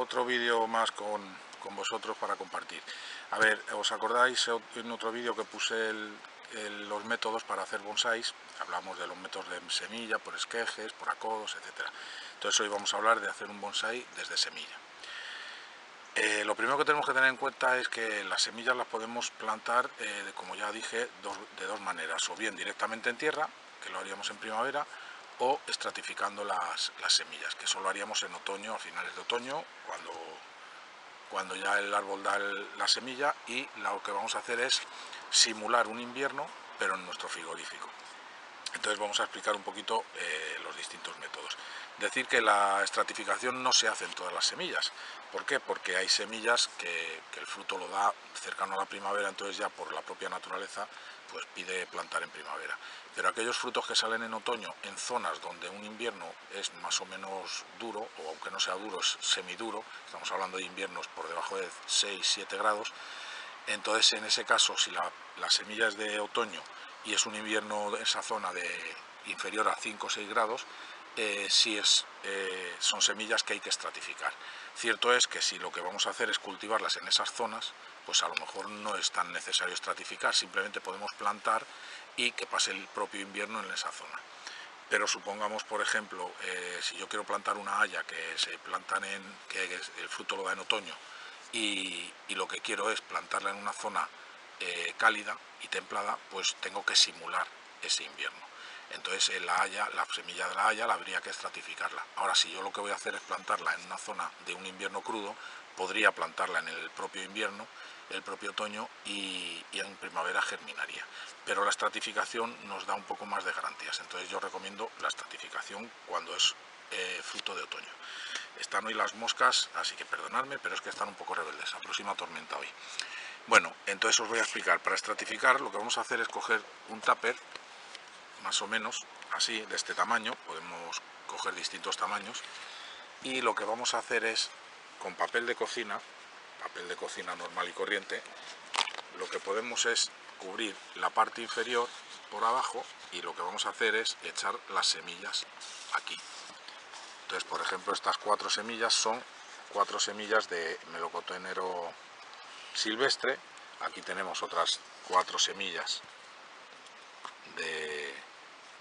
otro vídeo más con vosotros para compartir. A ver, ¿os acordáis en otro vídeo que puse los métodos para hacer bonsáis? Hablamos de los métodos de semilla, por esquejes, por acodos, etcétera. Entonces hoy vamos a hablar de hacer un bonsái desde semilla. Lo primero que tenemos que tener en cuenta es que las semillas las podemos plantar, como ya dije, de dos maneras, o bien directamente en tierra, que lo haríamos en primavera, o estratificando las semillas, que eso lo haríamos en otoño, a finales de otoño, cuando ya el árbol da la semilla, y lo que vamos a hacer es simular un invierno, pero en nuestro frigorífico. Entonces vamos a explicar un poquito los distintos métodos. Decir que la estratificación no se hace en todas las semillas. ¿Por qué? Porque hay semillas que el fruto lo da cercano a la primavera, entonces ya por la propia naturaleza pues pide plantar en primavera. Pero aquellos frutos que salen en otoño en zonas donde un invierno es más o menos duro, o aunque no sea duro, es semiduro, estamos hablando de inviernos por debajo de 6-7 grados, entonces en ese caso, si la semilla es de otoño y es un invierno en esa zona de inferior a 5 o 6 grados, son semillas que hay que estratificar. Cierto es que si lo que vamos a hacer es cultivarlas en esas zonas, pues a lo mejor no es tan necesario estratificar, simplemente podemos plantar y que pase el propio invierno en esa zona. Pero supongamos, por ejemplo, si yo quiero plantar una haya que se plantan que el fruto lo da en otoño, y lo que quiero es plantarla en una zona cálida y templada, pues tengo que simular ese invierno. Entonces la semilla de la haya la habría que estratificarla. Ahora, si yo lo que voy a hacer es plantarla en una zona de un invierno crudo, podría plantarla en el propio invierno, el propio otoño, y en primavera germinaría. Pero la estratificación nos da un poco más de garantías, entonces yo recomiendo la estratificación cuando es fruto de otoño. Están hoy las moscas, así que perdonadme, pero es que están un poco rebeldes, aproxima tormenta hoy. Bueno, entonces os voy a explicar. Para estratificar lo que vamos a hacer es coger un tupper, más o menos así, de este tamaño, podemos coger distintos tamaños, y lo que vamos a hacer es, con papel de cocina normal y corriente, lo que podemos es cubrir la parte inferior por abajo, y lo que vamos a hacer es echar las semillas aquí. Entonces, por ejemplo, estas 4 semillas son 4 semillas de melocotonero silvestre. Aquí tenemos otras 4 semillas de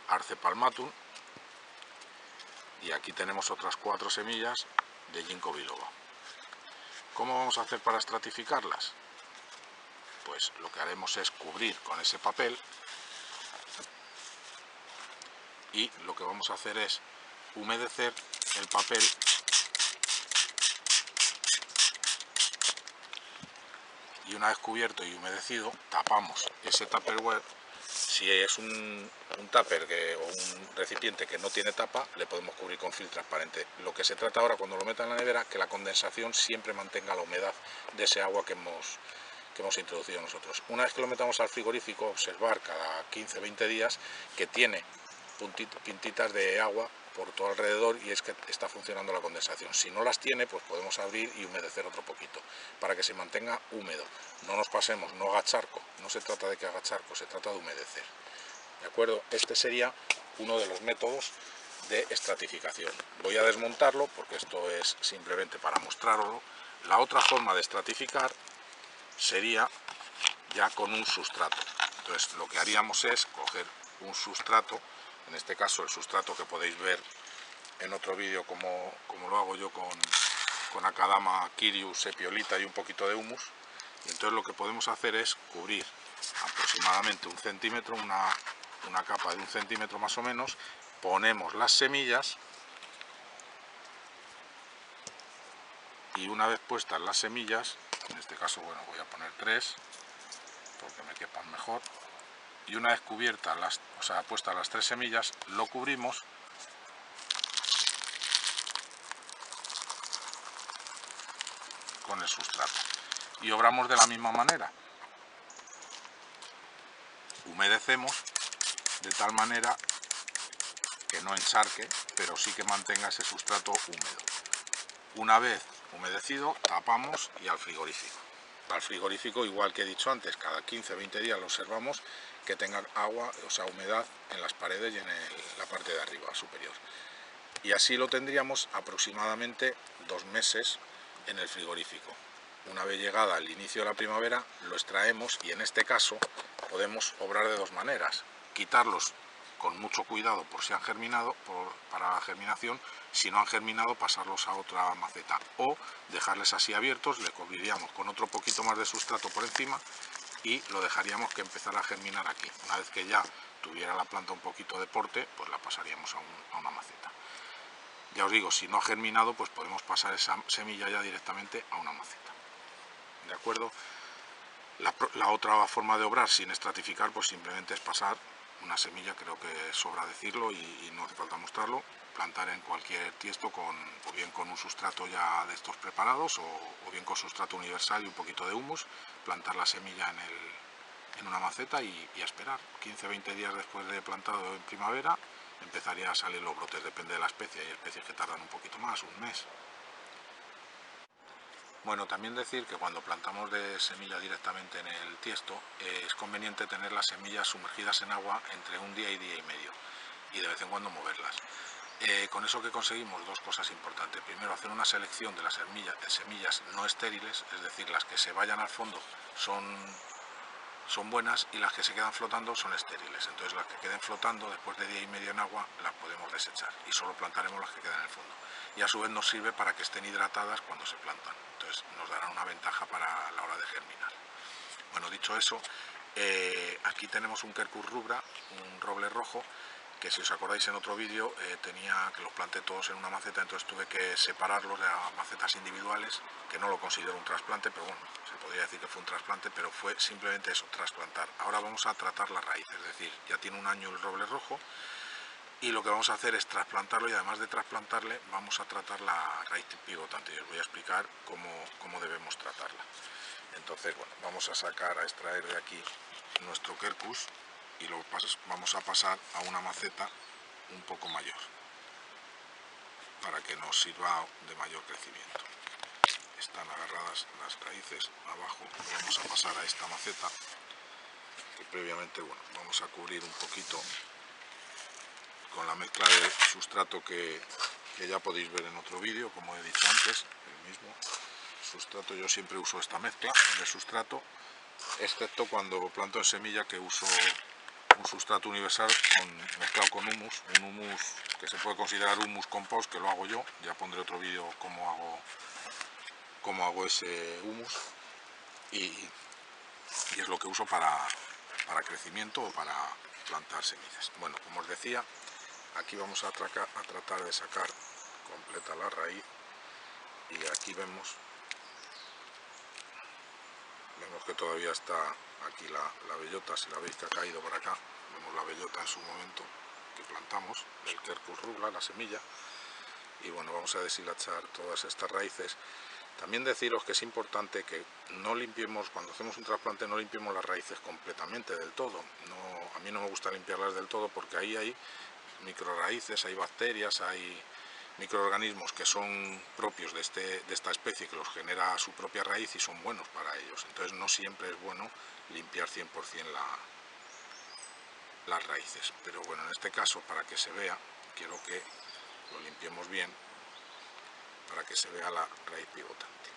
Arce palmatum, y aquí tenemos otras 4 semillas de Ginkgo biloba. ¿Cómo vamos a hacer para estratificarlas? Pues lo que haremos es cubrir con ese papel, y lo que vamos a hacer es humedecer el papel y una vez cubierto y humedecido tapamos ese tupperware. Si es un tupper o un recipiente que no tiene tapa, le podemos cubrir con film transparente. Lo que se trata ahora, cuando lo meta en la nevera, que la condensación siempre mantenga la humedad de ese agua que hemos introducido nosotros. Una vez que lo metamos al frigorífico, observar cada 15-20 días que tiene pintitas de agua por todo alrededor, y es que está funcionando la condensación. Si no las tiene, pues podemos abrir y humedecer otro poquito para que se mantenga húmedo. No nos pasemos, no haga charco, no se trata de que haga charco, se trata de humedecer. ¿De acuerdo? Este sería uno de los métodos de estratificación. Voy a desmontarlo porque esto es simplemente para mostrarlo. La otra forma de estratificar sería ya con un sustrato. Entonces lo que haríamos es coger un sustrato, en este caso el sustrato que podéis ver en otro vídeo como lo hago yo con Akadama, Kyrius, Sepiolita y un poquito de humus. Y entonces lo que podemos hacer es cubrir aproximadamente 1 centímetro, una capa de 1 centímetro más o menos, ponemos las semillas, y una vez puestas las semillas, en este caso, bueno, voy a poner 3 porque me quepan mejor, y una vez cubiertas puestas las 3 semillas, lo cubrimos con el sustrato y obramos de la misma manera. Humedecemos de tal manera que no encharque, pero sí que mantenga ese sustrato húmedo. Una vez humedecido, tapamos y al frigorífico. Al frigorífico, igual que he dicho antes, cada 15-20 días lo observamos que tenga agua, humedad en las paredes y en la parte de arriba superior. Y así lo tendríamos aproximadamente 2 meses en el frigorífico. Una vez llegada al inicio de la primavera lo extraemos y en este caso podemos obrar de dos maneras: quitarlos con mucho cuidado por si han germinado, para la germinación. Si no han germinado, pasarlos a otra maceta, o dejarles así abiertos, le cubriríamos con otro poquito más de sustrato por encima y lo dejaríamos que empezara a germinar aquí. Una vez que ya tuviera la planta un poquito de porte, pues la pasaríamos a una maceta. Ya os digo, si no ha germinado, pues podemos pasar esa semilla ya directamente a una maceta. ¿De acuerdo? La otra forma de obrar sin estratificar, pues simplemente es pasar una semilla, creo que sobra decirlo y no hace falta mostrarlo, plantar en cualquier tiesto o bien con un sustrato ya de estos preparados o bien con sustrato universal y un poquito de humus, plantar la semilla en una maceta y esperar. 15-20 días después de plantado en primavera empezaría a salir los brotes, depende de la especie. Hay especies que tardan un poquito más, un mes. Bueno, también decir que cuando plantamos de semilla directamente en el tiesto, es conveniente tener las semillas sumergidas en agua entre un día y medio, y de vez en cuando moverlas. Con eso que conseguimos dos cosas importantes. Primero, hacer una selección de las semillas no estériles, es decir, las que se vayan al fondo son buenas y las que se quedan flotando son estériles. Entonces las que queden flotando después de día y medio en agua las podemos desechar y solo plantaremos las que quedan en el fondo. Y a su vez nos sirve para que estén hidratadas cuando se plantan. Entonces nos dará una ventaja para la hora de germinar. Bueno, dicho eso, aquí tenemos un Quercus rubra, un roble rojo, que si os acordáis en otro vídeo tenía que los planté todos en una maceta, entonces tuve que separarlos de macetas individuales, que no lo considero un trasplante, pero bueno, se podría decir que fue un trasplante, pero fue simplemente eso, trasplantar. Ahora vamos a tratar la raíz, es decir, ya tiene un año el roble rojo, y lo que vamos a hacer es trasplantarlo, y además de trasplantarle vamos a tratar la raíz pivotante y os voy a explicar cómo debemos tratarla. Entonces, bueno, vamos a extraer de aquí nuestro Quercus y lo vamos a pasar a una maceta un poco mayor para que nos sirva de mayor crecimiento. Están agarradas las raíces abajo, lo vamos a pasar a esta maceta que previamente, bueno, vamos a cubrir un poquito con la mezcla de sustrato que ya podéis ver en otro vídeo, como he dicho antes, el mismo sustrato. Yo siempre uso esta mezcla de sustrato, excepto cuando planto en semilla, que uso un sustrato universal mezclado con humus, un humus que se puede considerar humus compost, que lo hago yo. Ya pondré otro vídeo cómo hago ese humus, y es lo que uso para crecimiento o para plantar semillas. Bueno, como os decía, aquí vamos a tratar de sacar completa la raíz, y aquí vemos que todavía está aquí la bellota. Si la veis que ha caído por acá, vemos la bellota en su momento que plantamos del Quercus rubra, la semilla. Y bueno, vamos a deshilachar todas estas raíces. También deciros que es importante que no limpiemos, cuando hacemos un trasplante, no limpiemos las raíces completamente, del todo. A mí no me gusta limpiarlas del todo, porque ahí hay microraíces, hay bacterias, hay microorganismos que son propios de esta especie, que los genera su propia raíz y son buenos para ellos. Entonces no siempre es bueno limpiar 100% las raíces. Pero bueno, en este caso, para que se vea, quiero que lo limpiemos bien para que se vea la raíz pivotante.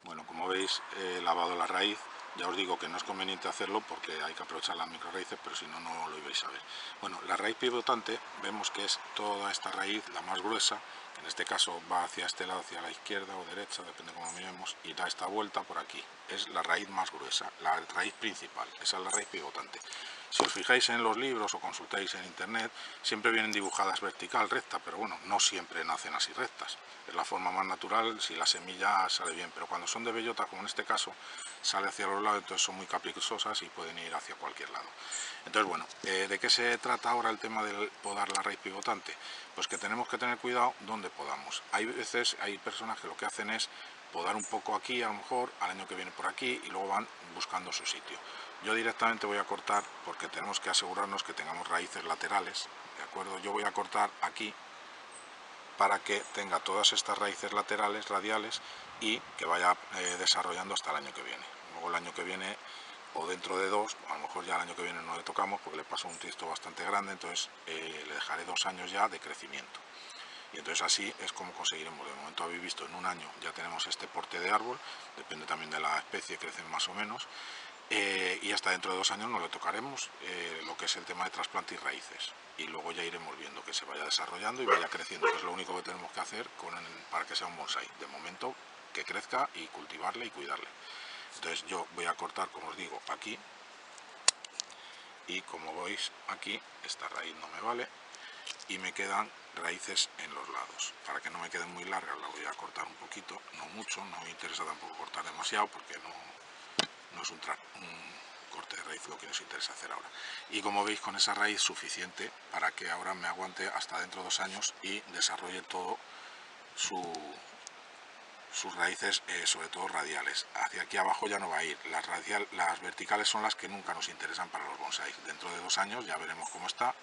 Bueno, como veis, he lavado la raíz. Ya os digo que no es conveniente hacerlo porque hay que aprovechar las microraíces, pero si no, no lo ibais a ver. Bueno, la raíz pivotante vemos que es toda esta raíz, la más gruesa, que en este caso va hacia este lado, hacia la izquierda o derecha, depende de cómo miremos, y da esta vuelta por aquí. Es la raíz más gruesa, la raíz principal, esa es la raíz pivotante. Si os fijáis en los libros o consultáis en internet, siempre vienen dibujadas vertical, recta, pero bueno, no siempre nacen así rectas. Es la forma más natural si la semilla sale bien, pero cuando son de bellota, como en este caso, sale hacia los lados, entonces son muy caprichosas y pueden ir hacia cualquier lado. Entonces, bueno, ¿de qué se trata ahora el tema de podar la raíz pivotante? Pues que tenemos que tener cuidado donde podamos. Hay personas que lo que hacen es podar un poco aquí, a lo mejor, al año que viene por aquí, y luego van buscando su sitio. Yo directamente voy a cortar, porque tenemos que asegurarnos que tengamos raíces laterales, ¿de acuerdo? Yo voy a cortar aquí para que tenga todas estas raíces laterales, radiales, y que vaya desarrollando hasta el año que viene. Luego el año que viene, o dentro de 2, a lo mejor ya el año que viene no le tocamos porque le pasó un tiesto bastante grande, entonces le dejaré 2 años ya de crecimiento. Y entonces así es como conseguiremos. De momento habéis visto, en un año ya tenemos este porte de árbol, depende también de la especie, crecen más o menos, y hasta dentro de 2 años no le tocaremos lo que es el tema de trasplante y raíces, y luego ya iremos viendo que se vaya desarrollando y vaya creciendo, que es lo único que tenemos que hacer para que sea un bonsái. De momento que crezca y cultivarle y cuidarle. Entonces yo voy a cortar, como os digo, aquí, y como veis aquí esta raíz no me vale y me quedan raíces en los lados. Para que no me queden muy largas la voy a cortar un poquito, no mucho, no me interesa tampoco cortar demasiado porque no es un corte de raíz lo que nos interesa hacer ahora. Y como veis, con esa raíz suficiente para que ahora me aguante hasta dentro de 2 años y desarrolle todo sus raíces, sobre todo radiales. Hacia aquí abajo ya no va a ir. Las verticales son las que nunca nos interesan para los bonsáis. Dentro de 2 años ya veremos cómo está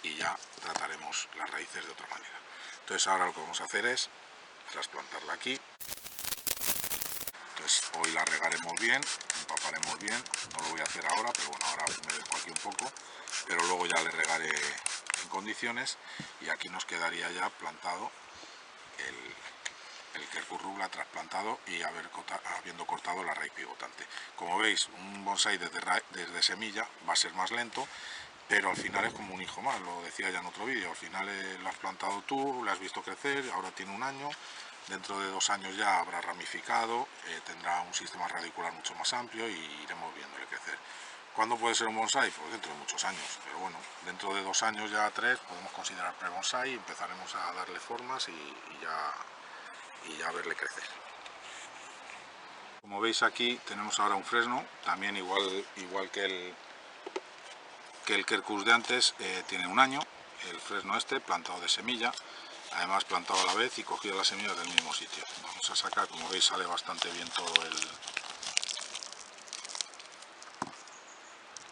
y ya trataremos las raíces de otra manera. Entonces ahora lo que vamos a hacer es trasplantarla aquí. Entonces hoy la regaremos bien, empaparemos bien, no lo voy a hacer ahora, pero bueno, ahora me dejo aquí un poco, pero luego ya le regaré en condiciones y aquí nos quedaría ya plantado el Quercus rubra trasplantado y habiendo cortado la raíz pivotante. Como veis, un bonsái desde semilla va a ser más lento, pero al final es como un hijo más, lo decía ya en otro vídeo. Al final lo has plantado tú, lo has visto crecer, ahora tiene 1 año, dentro de 2 años ya habrá ramificado, tendrá un sistema radicular mucho más amplio y iremos viéndole crecer. ¿Cuándo puede ser un bonsái? Pues dentro de muchos años, pero bueno, dentro de 2 años, ya 3, podemos considerar pre-bonsái, empezaremos a darle formas y ya verle crecer. Como veis aquí tenemos ahora un fresno, también igual que el Quercus de antes, tiene 1 año, el fresno este plantado de semilla, además plantado a la vez y cogido las semillas del mismo sitio. Vamos a sacar, como veis sale bastante bien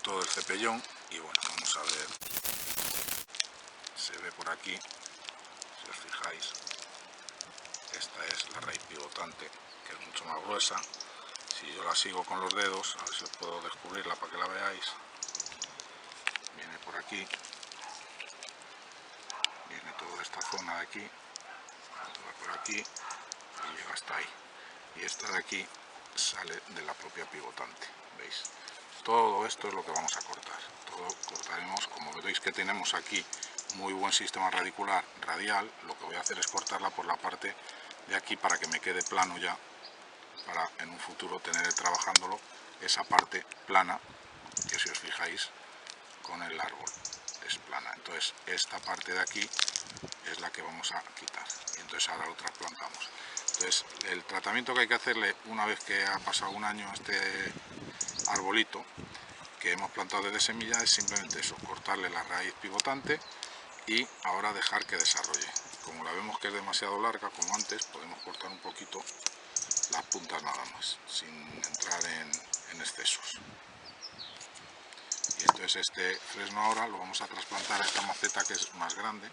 todo el cepellón y bueno, vamos a ver, se ve por aquí, si os fijáis, esta es la raíz pivotante, que es mucho más gruesa. Si yo la sigo con los dedos, a ver si os puedo descubrirla para que la veáis, viene por aquí, viene toda esta zona de aquí, por aquí y llega hasta ahí, y esta de aquí sale de la propia pivotante, ¿veis? Todo esto es lo que vamos a cortar, todo cortaremos. Como veis que tenemos aquí muy buen sistema radicular radial, lo que voy a hacer es cortarla por la parte de aquí para que me quede plano ya, para en un futuro tener trabajándolo esa parte plana, que si os fijáis con el árbol es plana. Entonces esta parte de aquí es la que vamos a quitar y entonces ahora lo trasplantamos. Entonces el tratamiento que hay que hacerle una vez que ha pasado 1 año a este arbolito que hemos plantado desde semilla es simplemente eso, cortarle la raíz pivotante y ahora dejar que desarrolle. Como la vemos que es demasiado larga, como antes, podemos cortar un poquito las puntas nada más, sin entrar en excesos. Y entonces este fresno ahora lo vamos a trasplantar a esta maceta que es más grande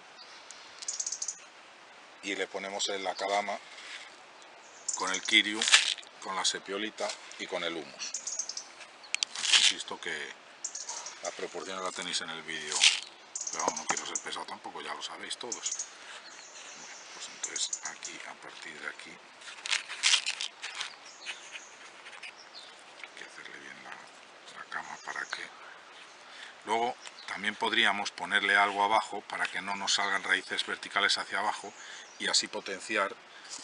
y le ponemos en la cadama con el kiriu, con la sepiolita y con el humus. Insisto que las proporciones las tenéis en el vídeo, pero no quiero ser pesado tampoco, ya lo sabéis todos. Bueno, pues entonces aquí, a partir de aquí, hay que hacerle bien la cama para que... Luego también podríamos ponerle algo abajo para que no nos salgan raíces verticales hacia abajo y así potenciar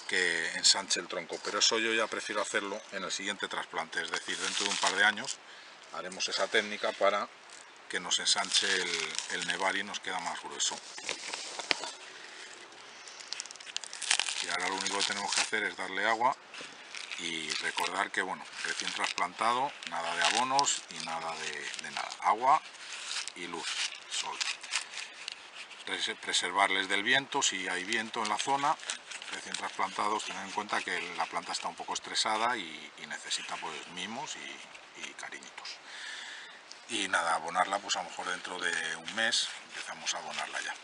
que ensanche el tronco, pero eso yo ya prefiero hacerlo en el siguiente trasplante, es decir, dentro de un par de años haremos esa técnica para que nos ensanche el nevar y nos queda más grueso. Y ahora lo único que tenemos que hacer es darle agua y recordar que, bueno, recién trasplantado, nada de abonos y nada de nada, agua y luz, sol. Preservarles del viento, si hay viento en la zona, recién trasplantados, tener en cuenta que la planta está un poco estresada y necesita pues mimos y cariñitos. Y nada, abonarla pues a lo mejor dentro de 1 mes empezamos a abonarla ya.